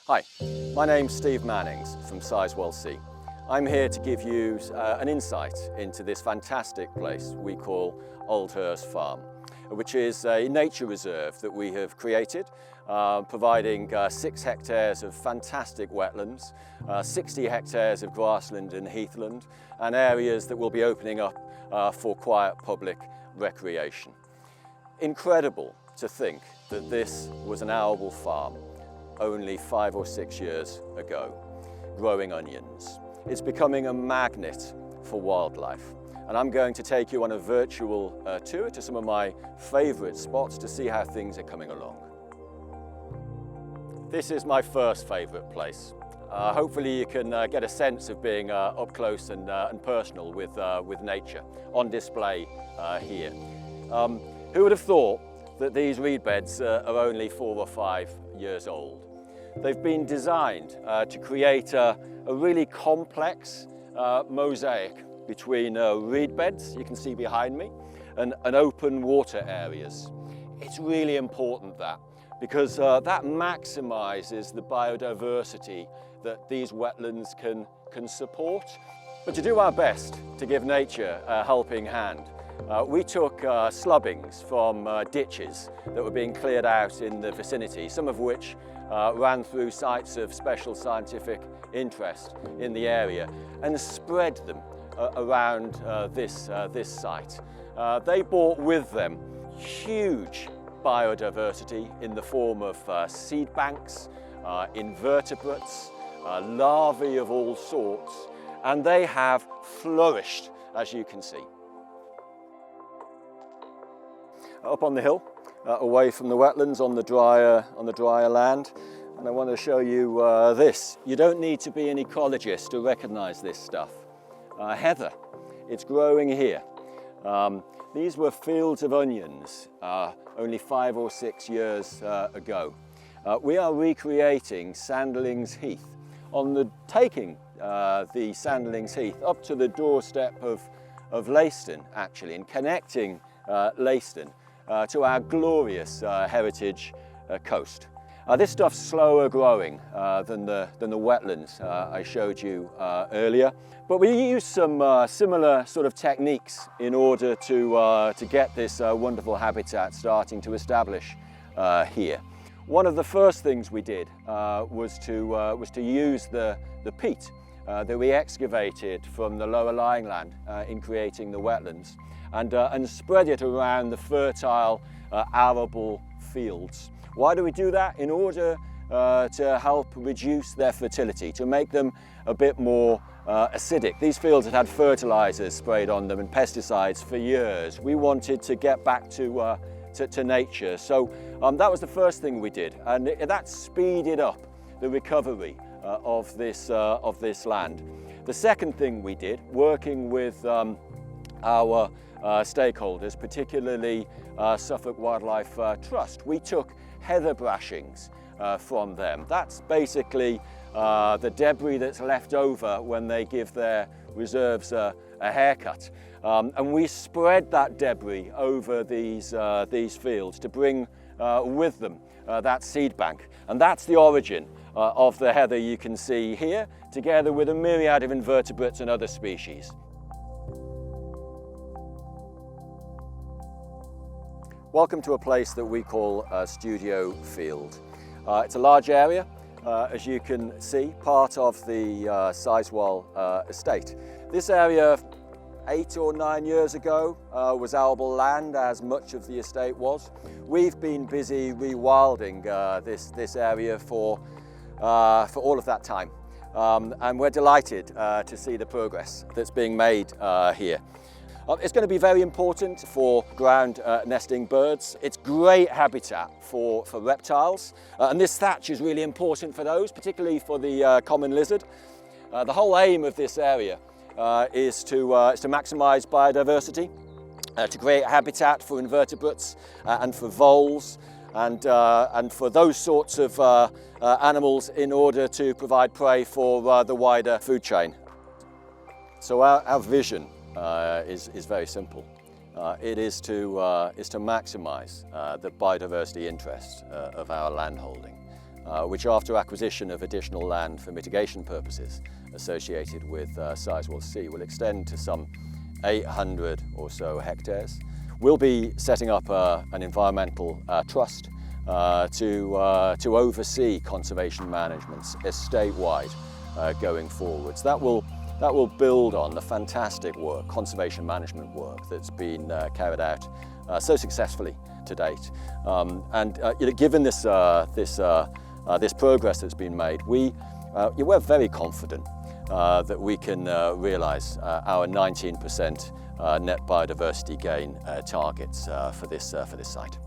Hi, my name's Steve Mannings from Sizewell C. I'm here to give you an insight into this fantastic place we call Aldhurst Farm, which is a nature reserve that we have created, providing 6 hectares of fantastic wetlands, 60 hectares of grassland and heathland, and areas that will be opening up for quiet public recreation. Incredible to think that this was an arable farm only 5 or 6 years ago, growing onions. It's becoming a magnet for wildlife, and I'm going to take you on a virtual tour to some of my favourite spots to see how things are coming along. This is my first favourite place. Hopefully you can get a sense of being up close and personal with nature on display here. Who would have thought that these reed beds are only 4 or 5 years old? They've been designed to create a really complex mosaic between reed beds, you can see behind me, and open water areas. It's really important that, because that maximises the biodiversity that these wetlands can support. But to do our best to give nature a helping hand, we took slubbings from ditches that were being cleared out in the vicinity, some of which ran through sites of special scientific interest in the area, and spread them around this site. They brought with them huge biodiversity in the form of seed banks, invertebrates, larvae of all sorts, and they have flourished, as you can see. Up on the hill, away from the wetlands on the drier land, and I want to show you this. You don't need to be an ecologist to recognise this stuff. Heather, it's growing here. These were fields of onions only 5 or 6 years ago. We are recreating Sandlings Heath, taking the Sandlings Heath up to the doorstep of Leiston, actually, and connecting Leiston to our glorious heritage coast. This stuff's slower growing than the wetlands I showed you earlier, but we use some similar sort of techniques in order to get this wonderful habitat starting to establish here. One of the first things we did was to use the peat that we excavated from the lower lying land in creating the wetlands, and spread it around the fertile arable fields. Why do we do that? In order to help reduce their fertility, to make them a bit more acidic. These fields had had fertilizers sprayed on them and pesticides for years. We wanted to get back to nature, so that was the first thing we did, and that speeded up the recovery of this land. The second thing we did, working with our stakeholders, particularly Suffolk Wildlife Trust, we took heather brashings from them. That's basically the debris that's left over when they give their reserves a haircut. And we spread that debris over these fields to bring with them that seed bank. And that's the origin of the heather you can see here, together with a myriad of invertebrates and other species. Welcome to a place that we call Studio Field. It's a large area, as you can see, part of the Sizewell estate. This area 8 or 9 years ago was arable land, as much of the estate was. We've been busy rewilding this area for all of that time, and we're delighted to see the progress that's being made here. It's going to be very important for ground nesting birds. It's great habitat for reptiles, and this thatch is really important for those, particularly for the common lizard. The whole aim of this area is to maximise biodiversity, to create habitat for invertebrates and for voles, and for those sorts of animals, in order to provide prey for the wider food chain. So our vision is very simple. It is to maximise the biodiversity interests of our landholding. which after acquisition of additional land for mitigation purposes associated with Sizewell C will extend to some 800 or so hectares. We'll be setting up an environmental trust to oversee conservation management estate-wide going forwards. That will build on the fantastic work, conservation management work, that's been carried out so successfully to date. Given this progress that's been made, we're very confident that we can realise our 19% net biodiversity gain targets for this site.